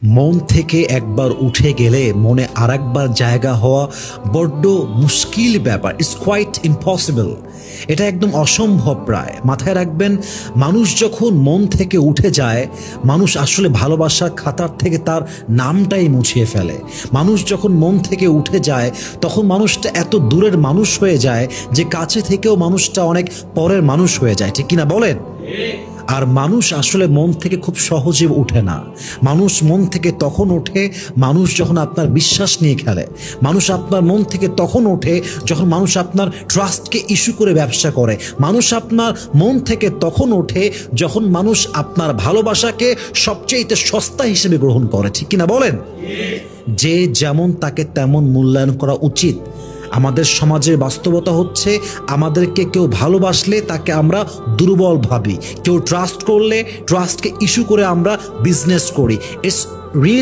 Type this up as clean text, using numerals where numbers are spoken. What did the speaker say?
মন থেকে একবার উঠে গেলে মনে আরেকবার জায়গা হওয়া বড্ড মুশকিল ব্যাপার। It's quite impossible. এটা একদম অসম্ভব প্রায়। মাথায় রাখবেন, মানুষ যখন মন থেকে উঠে যায়, মানুষ আসলে ভালোবাসার খাতার থেকে তার নামটাই মুছিয়ে ফেলে। মানুষ যখন মন থেকে উঠে যায়, তখন মানুষটা এত দূরের মানুষ হয়ে যায় যে কাছে থেকেও মানুষটা অনেক পরের মানুষ হয়ে যায়। ঠিক কিনা বলেন? আর মানুষ আসলে মন থেকে খুব সহজে ওঠে না। মানুষ মন থেকে তখন ওঠে মানুষ যখন আপনার বিশ্বাস নিয়ে খেলে। মানুষ আপনার মন থেকে তখন ওঠে যখন মানুষ আপনার ট্রাস্টকে ইস্যু করে ব্যবসা করে। মানুষ আপনার মন থেকে তখন ওঠে যখন মানুষ আপনার ভালোবাসাকে সবচেয়ে সস্তা হিসেবে গ্রহণ করে। ঠিক কিনা বলেন? যে যেমন তাকে তেমন মূল্যায়ন করা উচিত। আমাদের সমাজের বাস্তবতা হচ্ছে, আমাদেরকে কেউ ভালোবাসলে তাকে আমরা দুর্বল ভাবি, কেউ ট্রাস্ট করলে ট্রাস্টকে ইস্যু করে আমরা বিজনেস করি। It's real